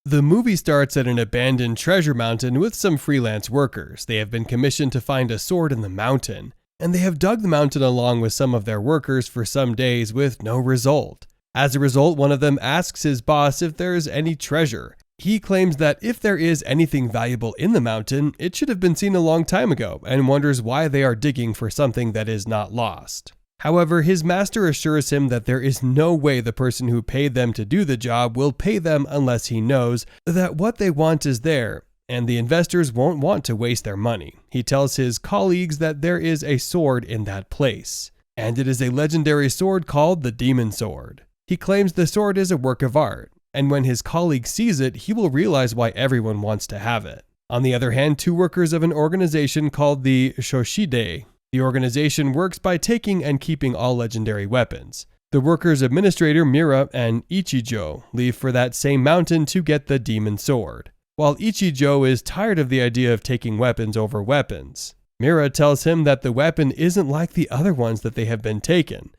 The movie starts at an abandoned treasure mountain with some freelance workers. They have been commissioned to find a sword in the mountain, and they have dug the mountain along with some of their workers for some days with no result. As a result, one of them asks his boss if there is any treasure. He claims that if there is anything valuable in the mountain, it should have been seen a long time ago, and wonders why they are digging for something that is not lost. However, his master assures him that there is no way the person who paid them to do the job will pay them unless he knows that what they want is there, and the investors won't want to waste their money. He tells his colleagues that there is a sword in that place, and it is a legendary sword called the Demon Sword. He claims the sword is a work of art, and when his colleague sees it, he will realize why everyone wants to have it. On the other hand, two workers of an organization called the Shoshide. The organization works by taking and keeping all legendary weapons. The workers' administrator Mira and Ichijo leave for that same mountain to get the demon sword, while Ichijo is tired of the idea of taking weapons over weapons. Mira tells him that the weapon isn't like the other ones that they have been taken,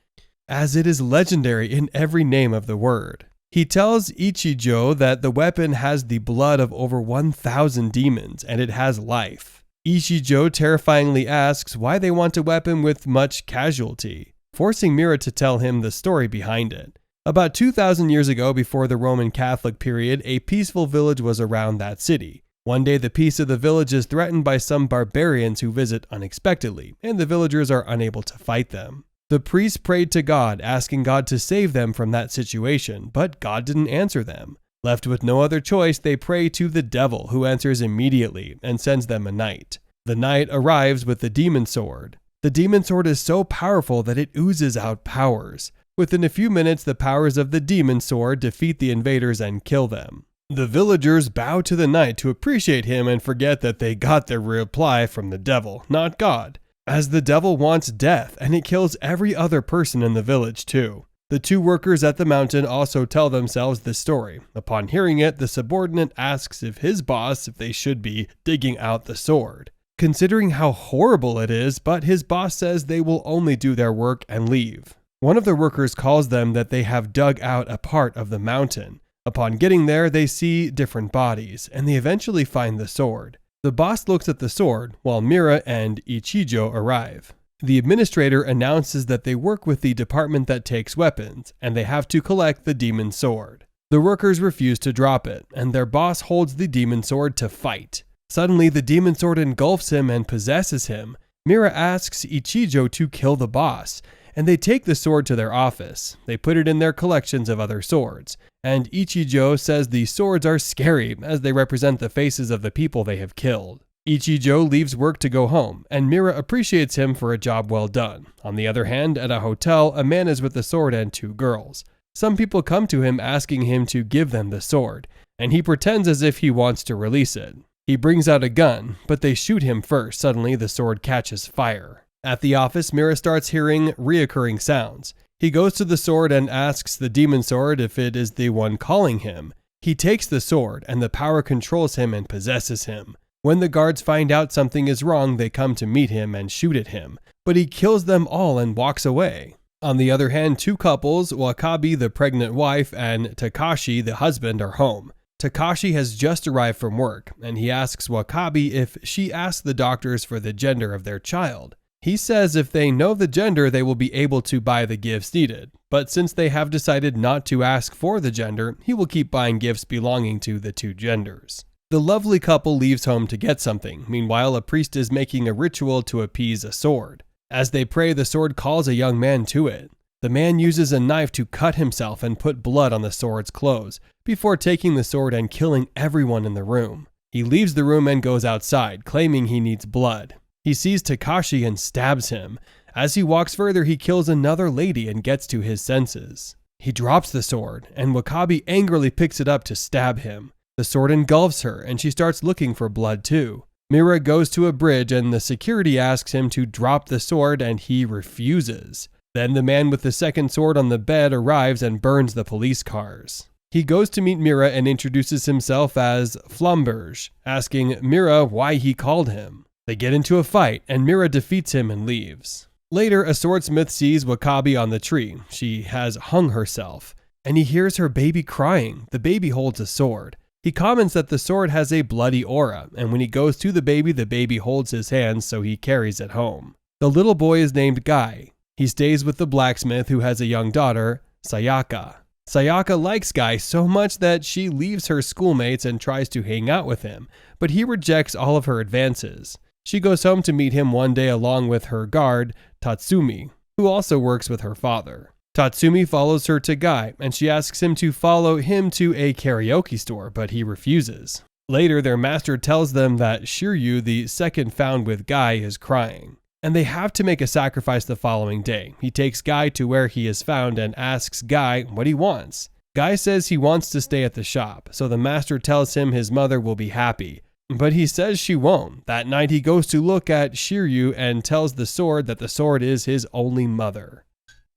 as it is legendary in every name of the word. He tells Ichijo that the weapon has the blood of over 1,000 demons and it has life. Ichijo terrifyingly asks why they want a weapon with much casualty, forcing Mira to tell him the story behind it. About 2,000 years ago, before the Roman Catholic period, a peaceful village was around that city. One day, the peace of the village is threatened by some barbarians who visit unexpectedly, and the villagers are unable to fight them. The priests prayed to God, asking God to save them from that situation, but God didn't answer them. Left with no other choice, they pray to the devil, who answers immediately and sends them a knight. The knight arrives with the demon sword. The demon sword is so powerful that it oozes out powers. Within a few minutes, the powers of the demon sword defeat the invaders and kill them. The villagers bow to the knight to appreciate him and forget that they got their reply from the devil, not God, as the devil wants death and it kills every other person in the village too. The two workers at the mountain also tell themselves this story. Upon hearing it, the subordinate asks if his boss if they should be digging out the sword, considering how horrible it is, but his boss says they will only do their work and leave. One of the workers calls them that they have dug out a part of the mountain. Upon getting there, they see different bodies, and they eventually find the sword. The boss looks at the sword, while Mira and Ichijo arrive. The administrator announces that they work with the department that takes weapons, and they have to collect the demon sword. The workers refuse to drop it, and their boss holds the demon sword to fight. Suddenly, the demon sword engulfs him and possesses him. Mira asks Ichijo to kill the boss, and they take the sword to their office. They put it in their collections of other swords, and Ichijo says the swords are scary as they represent the faces of the people they have killed. Ichijo leaves work to go home, and Mira appreciates him for a job well done. On the other hand, at a hotel, a man is with the sword and two girls. Some people come to him asking him to give them the sword, and he pretends as if he wants to release it. He brings out a gun, but they shoot him first. Suddenly, the sword catches fire. At the office, Mira starts hearing reoccurring sounds. He goes to the sword and asks the demon sword if it is the one calling him. He takes the sword, and the power controls him and possesses him. When the guards find out something is wrong, they come to meet him and shoot at him, but he kills them all and walks away. On the other hand, two couples, Wakabi, the pregnant wife, and Takashi, the husband, are home. Takashi has just arrived from work, and he asks Wakabi if she asked the doctors for the gender of their child. He says if they know the gender, they will be able to buy the gifts needed, but since they have decided not to ask for the gender, he will keep buying gifts belonging to the two genders. The lovely couple leaves home to get something. Meanwhile, a priest is making a ritual to appease a sword. As they pray, the sword calls a young man to it. The man uses a knife to cut himself and put blood on the sword's clothes, before taking the sword and killing everyone in the room. He leaves the room and goes outside, claiming he needs blood. He sees Takashi and stabs him. As he walks further, he kills another lady and gets to his senses. He drops the sword, and Wakabi angrily picks it up to stab him. The sword engulfs her, and she starts looking for blood too. Mira goes to a bridge, and the security asks him to drop the sword, and he refuses. Then the man with the second sword on the bed arrives and burns the police cars. He goes to meet Mira and introduces himself as Flamberge, asking Mira why he called him. They get into a fight, and Mira defeats him and leaves. Later, a swordsmith sees Wakabi on the tree. She has hung herself, and he hears her baby crying. The baby holds a sword. He comments that the sword has a bloody aura, and when he goes to the baby holds his hand, so he carries it home. The little boy is named Guy. He stays with the blacksmith who has a young daughter, Sayaka. Sayaka likes Guy so much that she leaves her schoolmates and tries to hang out with him, but he rejects all of her advances. She goes home to meet him one day along with her guard, Tatsumi, who also works with her father. Tatsumi follows her to Guy, and she asks him to follow him to a karaoke store, but he refuses. Later, their master tells them that Shiryu, the second found with Guy, is crying, and they have to make a sacrifice the following day. He takes Guy to where he is found and asks Guy what he wants. Guy says he wants to stay at the shop, so the master tells him his mother will be happy, but he says she won't. That night, he goes to look at Shiryu and tells the sword that the sword is his only mother.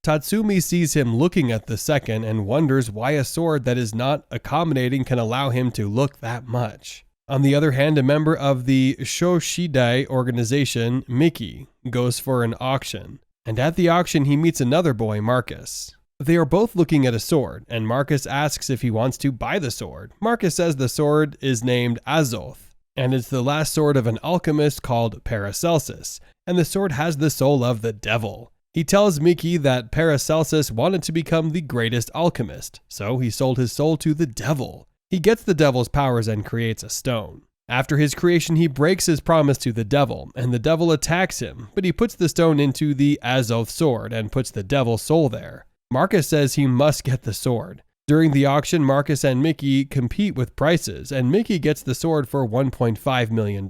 Tatsumi sees him looking at the second and wonders why a sword that is not accommodating can allow him to look that much. On the other hand, a member of the Shoshidai organization, Miki, goes for an auction, and at the auction he meets another boy, Marcus. They are both looking at a sword, and Marcus asks if he wants to buy the sword. Marcus says the sword is named Azoth, and it's the last sword of an alchemist called Paracelsus, and the sword has the soul of the devil. He tells Miki that Paracelsus wanted to become the greatest alchemist, so he sold his soul to the devil. He gets the devil's powers and creates a stone. After his creation, he breaks his promise to the devil, and the devil attacks him, but he puts the stone into the Azoth sword and puts the devil's soul there. Marcus says he must get the sword. During the auction, Marcus and Miki compete with prices, and Miki gets the sword for $1.5 million.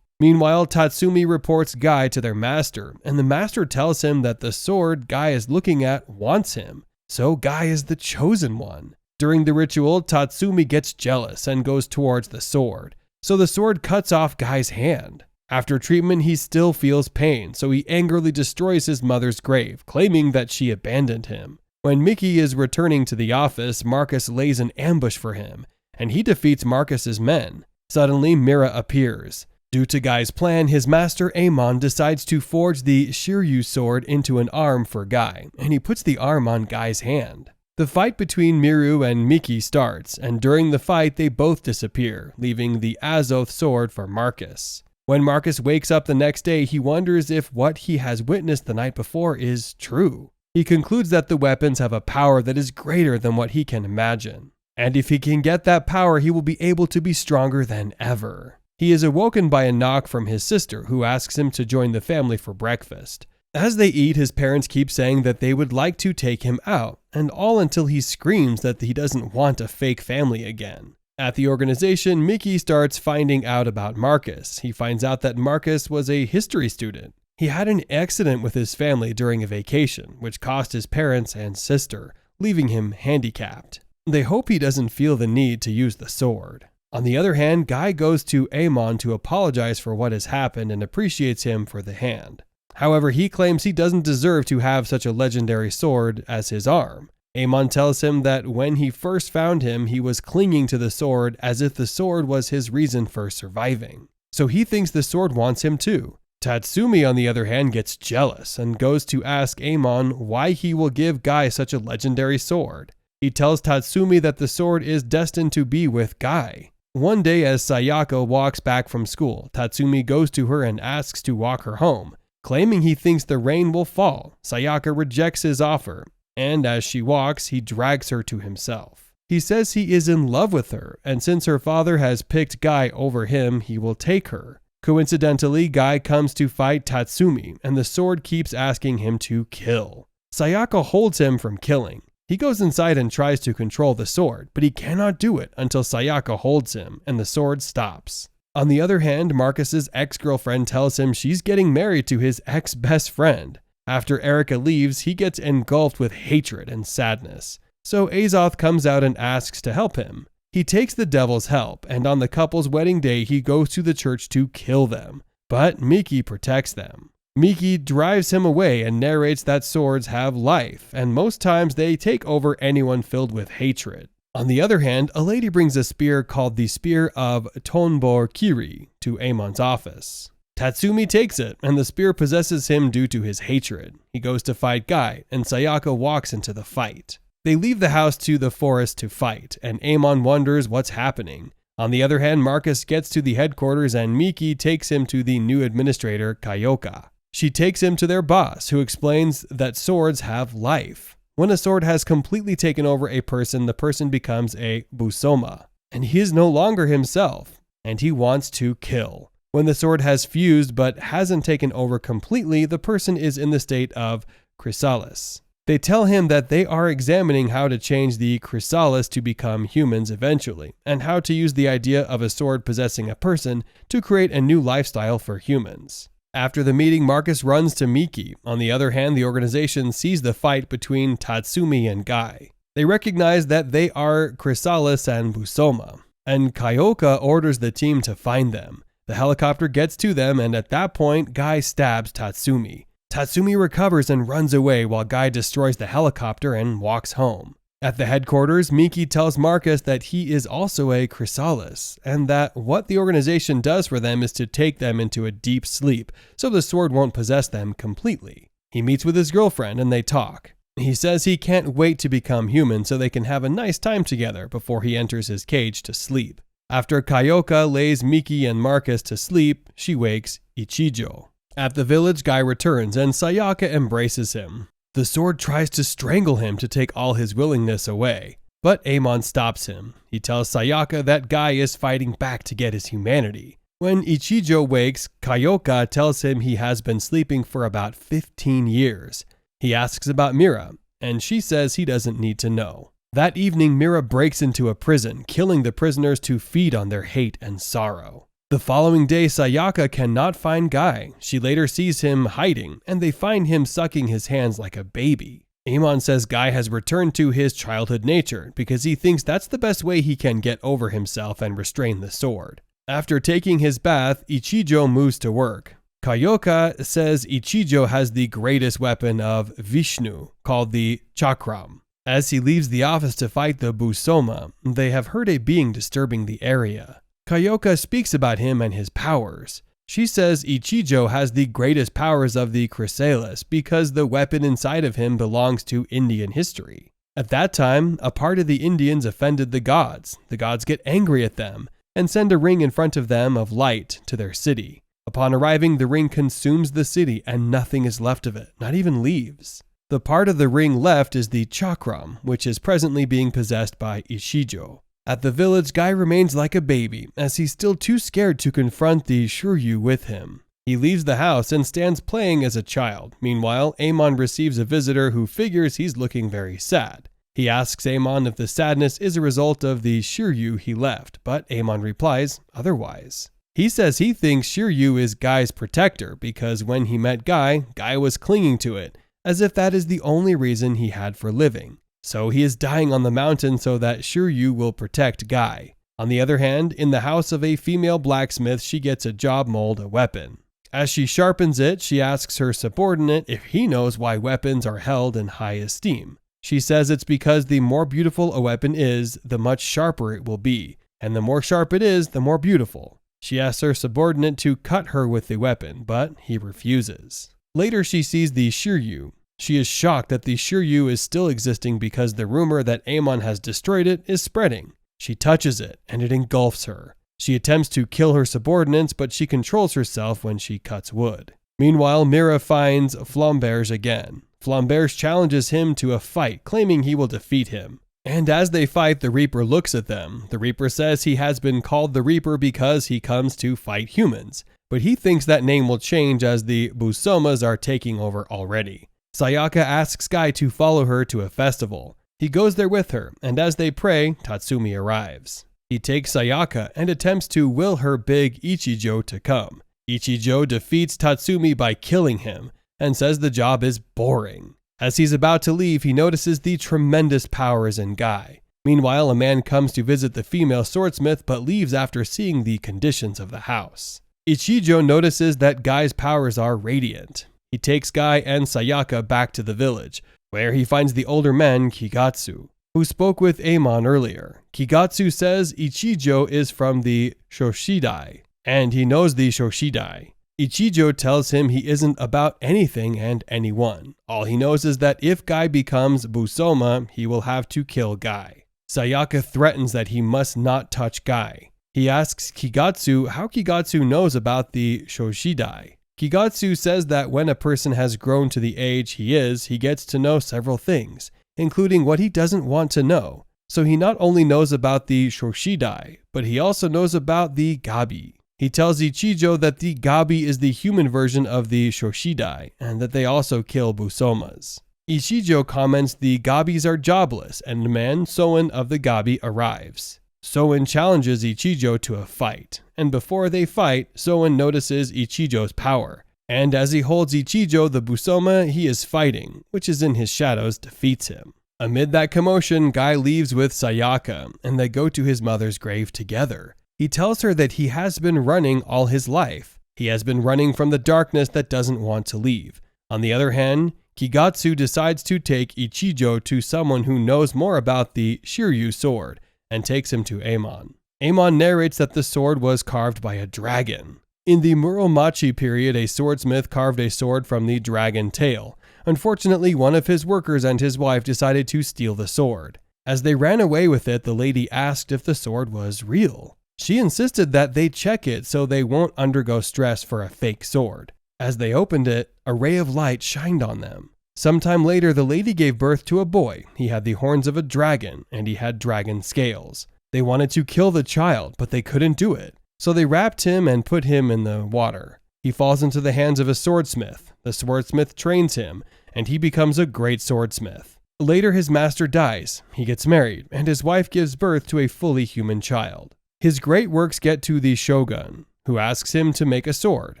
Meanwhile, Tatsumi reports Guy to their master, and the master tells him that the sword Guy is looking at wants him, so Guy is the chosen one. During the ritual, Tatsumi gets jealous and goes towards the sword, so the sword cuts off Guy's hand. After treatment, he still feels pain, so he angrily destroys his mother's grave, claiming that she abandoned him. When Miki is returning to the office, Marcus lays an ambush for him, and he defeats Marcus's men. Suddenly, Mira appears. Due to Guy's plan, his master Amon decides to forge the Shiryu sword into an arm for Guy, and he puts the arm on Guy's hand. The fight between Miru and Miki starts, and during the fight they both disappear, leaving the Azoth sword for Marcus. When Marcus wakes up the next day, he wonders if what he has witnessed the night before is true. He concludes that the weapons have a power that is greater than what he can imagine, and if he can get that power, he will be able to be stronger than ever. He is awoken by a knock from his sister, who asks him to join the family for breakfast. As they eat, his parents keep saying that they would like to take him out, and all until he screams that he doesn't want a fake family again. At the organization, Miki starts finding out about Marcus. He finds out that Marcus was a history student. He had an accident with his family during a vacation, which cost his parents and sister, leaving him handicapped. They hope he doesn't feel the need to use the sword. On the other hand, Guy goes to Amon to apologize for what has happened and appreciates him for the hand. However, he claims he doesn't deserve to have such a legendary sword as his arm. Amon tells him that when he first found him, he was clinging to the sword as if the sword was his reason for surviving. So he thinks the sword wants him too. Tatsumi, on the other hand, gets jealous and goes to ask Amon why he will give Guy such a legendary sword. He tells Tatsumi that the sword is destined to be with Guy. One day, as Sayaka walks back from school, Tatsumi goes to her and asks to walk her home. Claiming he thinks the rain will fall, Sayaka rejects his offer, and as she walks, he drags her to himself. He says he is in love with her, and since her father has picked Guy over him, he will take her. Coincidentally, Guy comes to fight Tatsumi, and the sword keeps asking him to kill. Sayaka holds him from killing. He goes inside and tries to control the sword, but he cannot do it until Sayaka holds him, and the sword stops. On the other hand, Marcus's ex-girlfriend tells him she's getting married to his ex-best friend. After Erica leaves, he gets engulfed with hatred and sadness. So Azoth comes out and asks to help him. He takes the devil's help, and on the couple's wedding day, he goes to the church to kill them. But Miki protects them. Miki drives him away and narrates that swords have life, and most times they take over anyone filled with hatred. On the other hand, a lady brings a spear called the Spear of Tonbor Kiri to Amon's office. Tatsumi takes it, and the spear possesses him due to his hatred. He goes to fight Guy, and Sayaka walks into the fight. They leave the house to the forest to fight, and Amon wonders what's happening. On the other hand, Marcus gets to the headquarters and Miki takes him to the new administrator, Kayoka. She takes him to their boss, who explains that swords have life. When a sword has completely taken over a person, the person becomes a busoma, and he is no longer himself, and he wants to kill. When the sword has fused but hasn't taken over completely, the person is in the state of chrysalis. They tell him that they are examining how to change the chrysalis to become humans eventually, and how to use the idea of a sword possessing a person to create a new lifestyle for humans. After the meeting, Marcus runs to Miki. On the other hand, the organization sees the fight between Tatsumi and Guy. They recognize that they are chrysalis and busoma, and Kayoka orders the team to find them. The helicopter gets to them, and at that point, Guy stabs Tatsumi. Tatsumi recovers and runs away while Guy destroys the helicopter and walks home. At the headquarters, Miki tells Marcus that he is also a chrysalis, and that what the organization does for them is to take them into a deep sleep so the sword won't possess them completely. He meets with his girlfriend and they talk. He says he can't wait to become human so they can have a nice time together before he enters his cage to sleep. After Kayoka lays Miki and Marcus to sleep, she wakes Ichijo. At the village, Guy returns and Sayaka embraces him. The sword tries to strangle him to take all his willingness away, but Amon stops him. He tells Sayaka that Guy is fighting back to get his humanity. When Ichijo wakes, Kayoka tells him he has been sleeping for about 15 years. He asks about Mira, and she says he doesn't need to know. That evening, Mira breaks into a prison, killing the prisoners to feed on their hate and sorrow. The following day, Sayaka cannot find Guy. She later sees him hiding, and they find him sucking his hands like a baby. Amon says Guy has returned to his childhood nature because he thinks that's the best way he can get over himself and restrain the sword. After taking his bath, Ichijo moves to work. Kayoka says Ichijo has the greatest weapon of Vishnu, called the Chakram. As he leaves the office to fight the Busoma, they have heard a being disturbing the area. Kayoka speaks about him and his powers. She says Ichijo has the greatest powers of the chrysalis because the weapon inside of him belongs to Indian history. At that time, a part of the Indians offended the gods. The gods get angry at them and send a ring in front of them of light to their city. Upon arriving, the ring consumes the city and nothing is left of it, not even leaves. The part of the ring left is the chakram, which is presently being possessed by Ichijo. At the village, Guy remains like a baby, as he's still too scared to confront the Shuryu with him. He leaves the house and stands playing as a child. Meanwhile, Amon receives a visitor who figures he's looking very sad. He asks Amon if the sadness is a result of the Shiryu he left, but Amon replies otherwise. He says he thinks Shiryu is Guy's protector because when he met Guy, Guy was clinging to it, as if that is the only reason he had for living. So he is dying on the mountain so that Shiryu will protect Guy. On the other hand, in the house of a female blacksmith, she gets a job mold, a weapon. As she sharpens it, she asks her subordinate if he knows why weapons are held in high esteem. She says it's because the more beautiful a weapon is, the much sharper it will be, and the more sharp it is, the more beautiful. She asks her subordinate to cut her with the weapon, but he refuses. Later, she sees the Shiryu. She is shocked that the Shiryu is still existing because the rumor that Amon has destroyed it is spreading. She touches it, and it engulfs her. She attempts to kill her subordinates, but she controls herself when she cuts wood. Meanwhile, Mira finds Flamberge again. Flamberge challenges him to a fight, claiming he will defeat him. And as they fight, the Reaper looks at them. The Reaper says he has been called the Reaper because he comes to fight humans, but he thinks that name will change as the Busomas are taking over already. Sayaka asks Guy to follow her to a festival. He goes there with her, and as they pray, Tatsumi arrives. He takes Sayaka and attempts to will her big Ichijo to come. Ichijo defeats Tatsumi by killing him, and says the job is boring. As he's about to leave, he notices the tremendous powers in Guy. Meanwhile, a man comes to visit the female swordsmith but leaves after seeing the conditions of the house. Ichijo notices that Guy's powers are radiant. He takes Guy and Sayaka back to the village, where he finds the older man, Kigatsu, who spoke with Amon earlier. Kigatsu says Ichijo is from the Shoshidai, and he knows the Shoshidai. Ichijo tells him he isn't about anything and anyone. All he knows is that if Guy becomes Busoma, he will have to kill Guy. Sayaka threatens that he must not touch Guy. He asks Kigatsu how Kigatsu knows about the Shoshidai. Kigatsu says that when a person has grown to the age he is, he gets to know several things, including what he doesn't want to know. So he not only knows about the Shoshidai, but he also knows about the Gabi. He tells Ichijo that the Gabi is the human version of the Shoshidai, and that they also kill Busomas. Ichijo comments the Gabis are jobless, and the man, Soin of the Gabi, arrives. Soin challenges Ichijo to a fight, and before they fight, Soin notices Ichijo's power, and as he holds Ichijo, the Busoma he is fighting, which is in his shadows, defeats him. Amid that commotion, Guy leaves with Sayaka, and they go to his mother's grave together. He tells her that he has been running all his life. He has been running from the darkness that doesn't want to leave. On the other hand, Kigatsu decides to take Ichijo to someone who knows more about the Shiryu sword, and takes him to Amon. Amon narrates that the sword was carved by a dragon. In the Muromachi period, a swordsmith carved a sword from the dragon tail. Unfortunately, one of his workers and his wife decided to steal the sword. As they ran away with it, the lady asked if the sword was real. She insisted that they check it so they won't undergo stress for a fake sword. As they opened it, a ray of light shined on them. Sometime later, the lady gave birth to a boy. He had the horns of a dragon, and he had dragon scales. They wanted to kill the child, but they couldn't do it. So they wrapped him and put him in the water. He falls into the hands of a swordsmith. The swordsmith trains him, and he becomes a great swordsmith. Later, his master dies. He gets married, and his wife gives birth to a fully human child. His great works get to the shogun, who asks him to make a sword.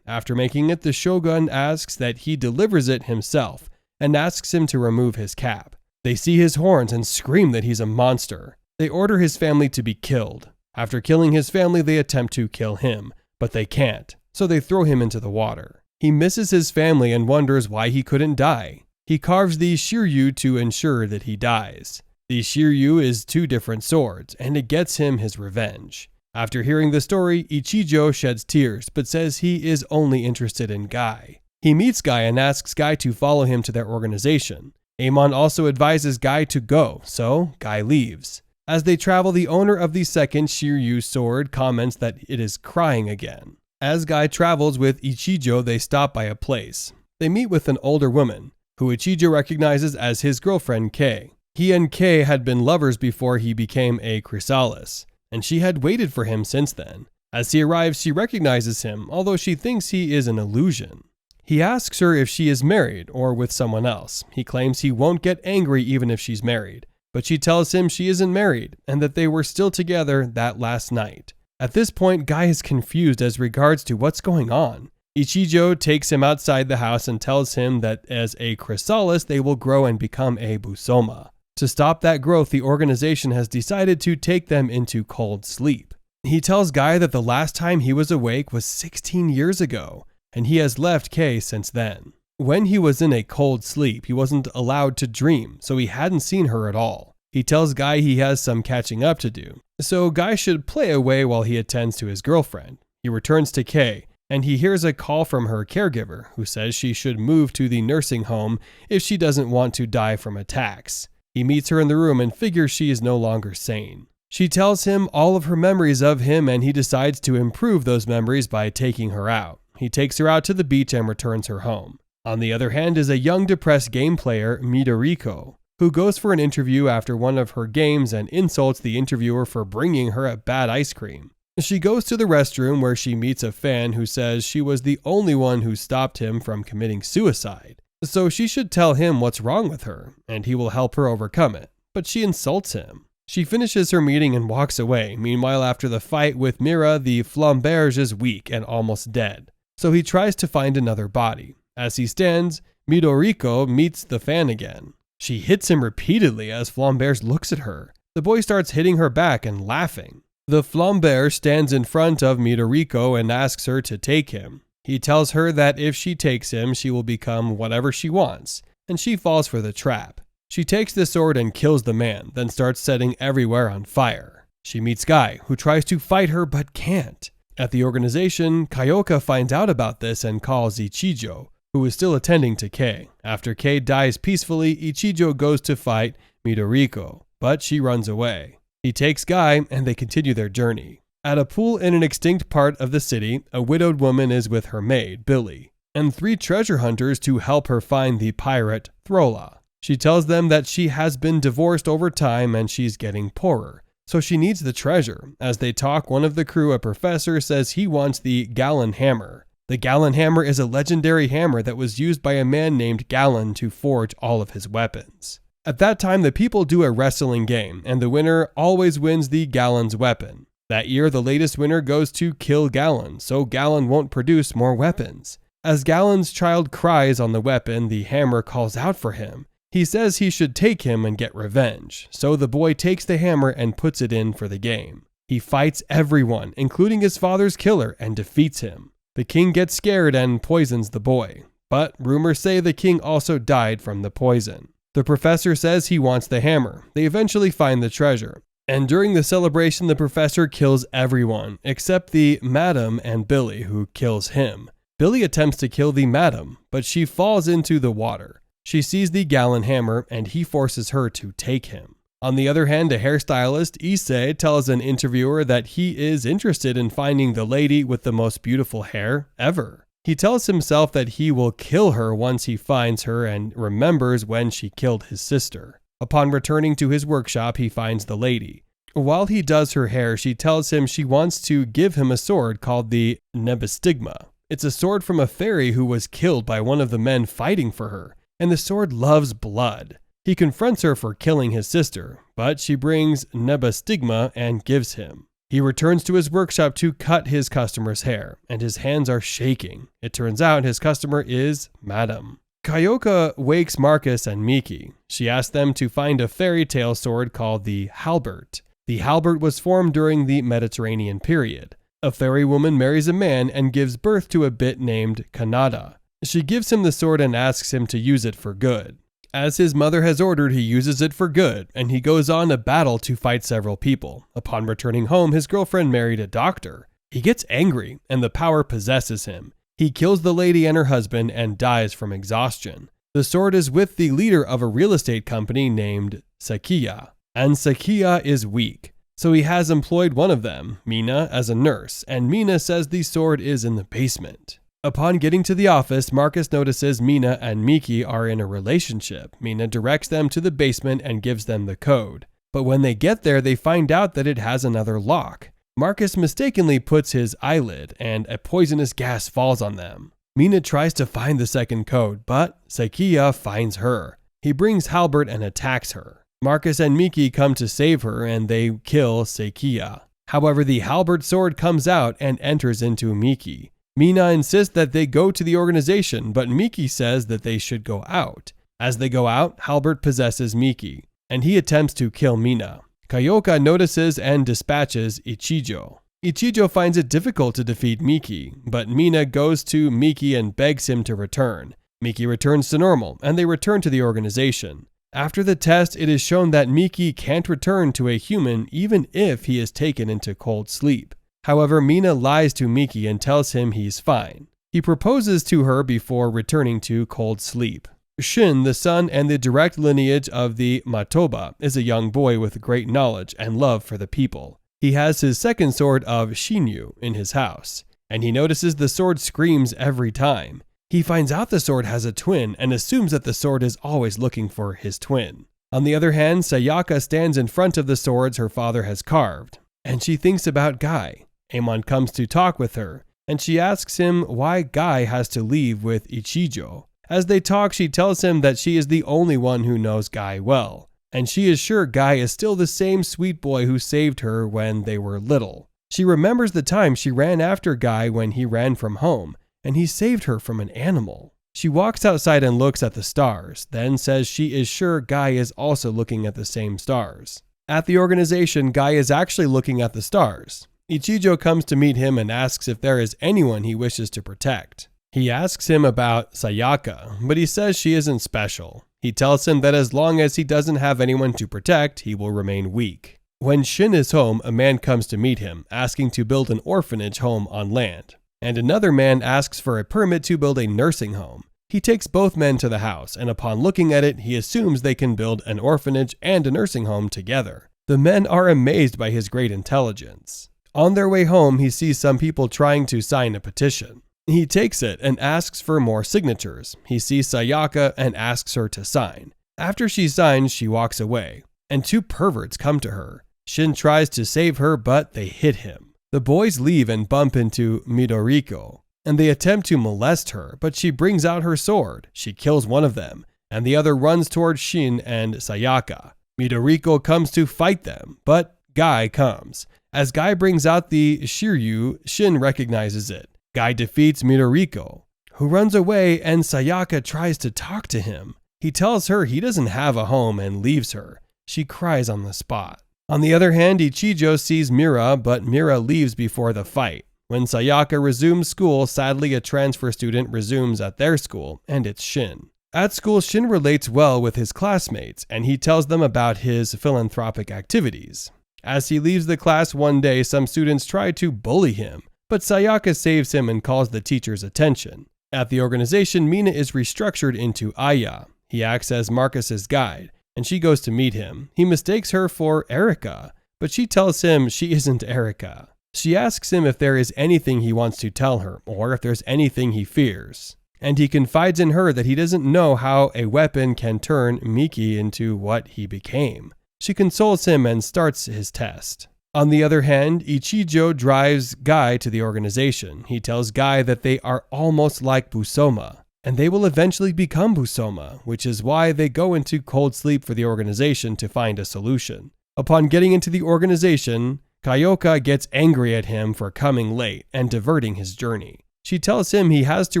After making it, the shogun asks that he delivers it himself, and asks him to remove his cap. They see his horns and scream that he's a monster. They order his family to be killed. After killing his family, they attempt to kill him, but they can't, so they throw him into the water. He misses his family and wonders why he couldn't die. He carves the Shiryu to ensure that he dies. The Shiryu is 2 different swords, and it gets him his revenge. After hearing the story, Ichijo sheds tears, but says he is only interested in Guy. He meets Guy and asks Guy to follow him to their organization. Amon also advises Guy to go, so Guy leaves. As they travel, the owner of the second Shiryu sword comments that it is crying again. As Guy travels with Ichijo, they stop by a place. They meet with an older woman, who Ichijo recognizes as his girlfriend Kei. He and Kei had been lovers before he became a chrysalis, and she had waited for him since then. As he arrives, she recognizes him, although she thinks he is an illusion. He asks her if she is married or with someone else. He claims he won't get angry even if she's married, but she tells him she isn't married and that they were still together that last night. At this point, Guy is confused as regards to what's going on. Ichijo takes him outside the house and tells him that as a chrysalis, they will grow and become a Busoma. To stop that growth, the organization has decided to take them into cold sleep. He tells Guy that the last time he was awake was 16 years ago, and he has left Kei since then. When he was in a cold sleep, he wasn't allowed to dream, so he hadn't seen her at all. He tells Guy he has some catching up to do, so Guy should play away while he attends to his girlfriend. He returns to Kei, and he hears a call from her caregiver, who says she should move to the nursing home if she doesn't want to die from attacks. He meets her in the room and figures she is no longer sane. She tells him all of her memories of him, and he decides to improve those memories by taking her out. He takes her out to the beach and returns her home. On the other hand is a young depressed game player, Midoriko, who goes for an interview after one of her games and insults the interviewer for bringing her a bad ice cream. She goes to the restroom where she meets a fan who says she was the only one who stopped him from committing suicide. So she should tell him what's wrong with her, and he will help her overcome it. But she insults him. She finishes her meeting and walks away. Meanwhile, after the fight with Mira, the Flamberge is weak and almost dead. So he tries to find another body. As he stands, Midoriko meets the fan again. She hits him repeatedly as Flamberge looks at her. The boy starts hitting her back and laughing. The Flamberge stands in front of Midoriko and asks her to take him. He tells her that if she takes him, she will become whatever she wants, and she falls for the trap. She takes the sword and kills the man, then starts setting everywhere on fire. She meets Guy, who tries to fight her but can't. At the organization, Kyoka finds out about this and calls Ichijo, who is still attending to Kei. After Kei dies peacefully, Ichijo goes to fight Midoriko, but she runs away. He takes Guy and they continue their journey. At a pool in an extinct part of the city, a widowed woman is with her maid, Billy, and 3 treasure hunters to help her find the pirate, Throla. She tells them that she has been divorced over time and she's getting poorer, so she needs the treasure. As they talk, one of the crew, a professor, says he wants the Gallon Hammer. The Gallon Hammer is a legendary hammer that was used by a man named Gallon to forge all of his weapons. At that time, the people do a wrestling game, and the winner always wins the Gallon's weapon. That year, the latest winner goes to kill Gallon, so Gallon won't produce more weapons. As Gallon's child cries on the weapon, the hammer calls out for him. He says he should take him and get revenge, so the boy takes the hammer and puts it in for the game. He fights everyone, including his father's killer, and defeats him. The king gets scared and poisons the boy, but rumors say the king also died from the poison. The professor says he wants the hammer. They eventually find the treasure, and during the celebration the professor kills everyone, except the madam and Billy, who kills him. Billy attempts to kill the madam, but she falls into the water. She sees the Gallon Hammer, and he forces her to take him. On the other hand, a hairstylist, Issei, tells an interviewer that he is interested in finding the lady with the most beautiful hair ever. He tells himself that he will kill her once he finds her and remembers when she killed his sister. Upon returning to his workshop, he finds the lady. While he does her hair, she tells him she wants to give him a sword called the Nebestigma. It's a sword from a fairy who was killed by one of the men fighting for her, and the sword loves blood. He confronts her for killing his sister, but she brings Nebestigma and gives him. He returns to his workshop to cut his customer's hair, and his hands are shaking. It turns out his customer is Madam. Kyoka wakes Marcus and Miki. She asks them to find a fairy tale sword called the halbert. The halbert was formed during the Mediterranean period. A fairy woman marries a man and gives birth to a bit named Kanada. She gives him the sword and asks him to use it for good. As his mother has ordered, he uses it for good, and he goes on a battle to fight several people. Upon returning home, his girlfriend married a doctor. He gets angry, and the power possesses him. He kills the lady and her husband and dies from exhaustion. The sword is with the leader of a real estate company named Sakiya, and Sakiya is weak. So he has employed one of them, Mina, as a nurse, and Mina says the sword is in the basement. Upon getting to the office, Marcus notices Mina and Miki are in a relationship. Mina directs them to the basement and gives them the code. But when they get there, they find out that it has another lock. Marcus mistakenly puts his eyelid, and a poisonous gas falls on them. Mina tries to find the second code, but Sakiya finds her. He brings Halbert and attacks her. Marcus and Miki come to save her, and they kill Sakiya. However, the Halbert sword comes out and enters into Miki. Mina insists that they go to the organization, but Miki says that they should go out. As they go out, Halbert possesses Miki, and he attempts to kill Mina. Kyoka notices and dispatches Ichijo. Ichijo finds it difficult to defeat Miki, but Mina goes to Miki and begs him to return. Miki returns to normal, and they return to the organization. After the test, it is shown that Miki can't return to a human even if he is taken into cold sleep. However, Mina lies to Miki and tells him he's fine. He proposes to her before returning to cold sleep. Shin, the son and the direct lineage of the Matoba, is a young boy with great knowledge and love for the people. He has his second sword of Shinyu in his house, and he notices the sword screams every time. He finds out the sword has a twin and assumes that the sword is always looking for his twin. On the other hand, Sayaka stands in front of the swords her father has carved, and she thinks about Guy. Amon comes to talk with her, and she asks him why Guy has to leave with Ichijo. As they talk, she tells him that she is the only one who knows Guy well, and she is sure Guy is still the same sweet boy who saved her when they were little. She remembers the time she ran after Guy when he ran from home, and he saved her from an animal. She walks outside and looks at the stars, then says she is sure Guy is also looking at the same stars. At the organization, Guy is actually looking at the stars. Ichijo comes to meet him and asks if there is anyone he wishes to protect. He asks him about Sayaka, but he says she isn't special. He tells him that as long as he doesn't have anyone to protect, he will remain weak. When Shin is home, a man comes to meet him, asking to build an orphanage home on land. And another man asks for a permit to build a nursing home. He takes both men to the house, and upon looking at it, he assumes they can build an orphanage and a nursing home together. The men are amazed by his great intelligence. On their way home, he sees some people trying to sign a petition. He takes it and asks for more signatures. He sees Sayaka and asks her to sign. After she signs, she walks away, and two perverts come to her. Shin tries to save her, but they hit him. The boys leave and bump into Midoriko, and they attempt to molest her, but she brings out her sword. She kills one of them, and the other runs towards Shin and Sayaka. Midoriko comes to fight them, but Guy comes. As Guy brings out the Shiryu, Shin recognizes it. Guy defeats Midoriko, who runs away, and Sayaka tries to talk to him. He tells her he doesn't have a home and leaves her. She cries on the spot. On the other hand, Ichijo sees Mira, but Mira leaves before the fight. When Sayaka resumes school, sadly a transfer student resumes at their school, and it's Shin. At school, Shin relates well with his classmates, and he tells them about his philanthropic activities. As he leaves the class one day, some students try to bully him, but Sayaka saves him and calls the teacher's attention. At the organization, Mina is restructured into Aya. He acts as Marcus's guide, and she goes to meet him. He mistakes her for Erika, but she tells him she isn't Erika. She asks him if there is anything he wants to tell her, or if there's anything he fears. And he confides in her that he doesn't know how a weapon can turn Miki into what he became. She consoles him and starts his test. On the other hand, Ichijo drives Guy to the organization. He tells Guy that they are almost like Busoma, and they will eventually become Busoma, which is why they go into cold sleep for the organization to find a solution. Upon getting into the organization, Kyoka gets angry at him for coming late and diverting his journey. She tells him he has to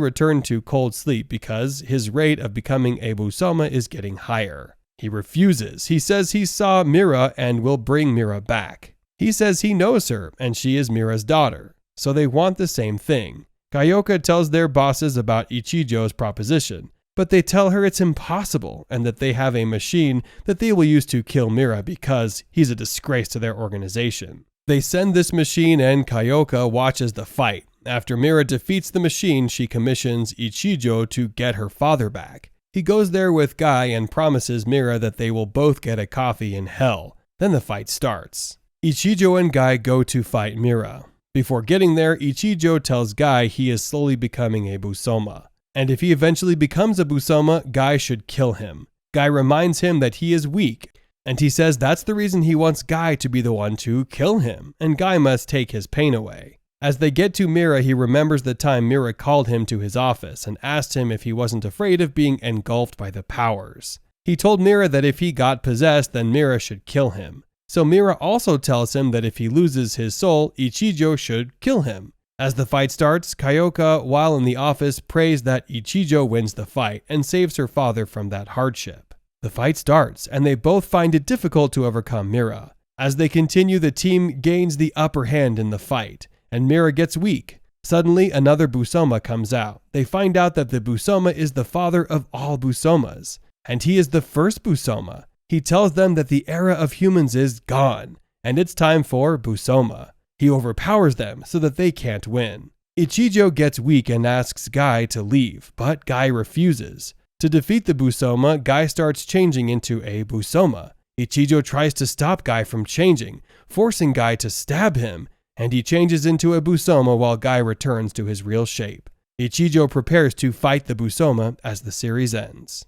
return to cold sleep because his rate of becoming a Busoma is getting higher. He refuses. He says he saw Mira and will bring Mira back. He says he knows her and she is Mira's daughter, so they want the same thing. Kyoka tells their bosses about Ichijo's proposition, but they tell her it's impossible and that they have a machine that they will use to kill Mira because he's a disgrace to their organization. They send this machine and Kyoka watches the fight. After Mira defeats the machine, she commissions Ichijo to get her father back. He goes there with Guy and promises Mira that they will both get a coffee in hell. Then the fight starts. Ichijo and Guy go to fight Mira. Before getting there, Ichijo tells Guy he is slowly becoming a Busoma, and if he eventually becomes a Busoma, Guy should kill him. Guy reminds him that he is weak, and he says that's the reason he wants Guy to be the one to kill him, and Guy must take his pain away. As they get to Mira, he remembers the time Mira called him to his office and asked him if he wasn't afraid of being engulfed by the powers. He told Mira that if he got possessed, then Mira should kill him. So Mira also tells him that if he loses his soul, Ichijo should kill him. As the fight starts, Kyoka, while in the office, prays that Ichijo wins the fight and saves her father from that hardship. The fight starts, and they both find it difficult to overcome Mira. As they continue, the team gains the upper hand in the fight, and Mira gets weak. Suddenly, another Busoma comes out. They find out that the Busoma is the father of all Busomas, and he is the first Busoma. He tells them that the era of humans is gone, and it's time for Busoma. He overpowers them so that they can't win. Ichijo gets weak and asks Guy to leave, but Guy refuses. To defeat the Busoma, Guy starts changing into a Busoma. Ichijo tries to stop Guy from changing, forcing Guy to stab him, and he changes into a Busoma while Guy returns to his real shape. Ichijo prepares to fight the Busoma as the series ends.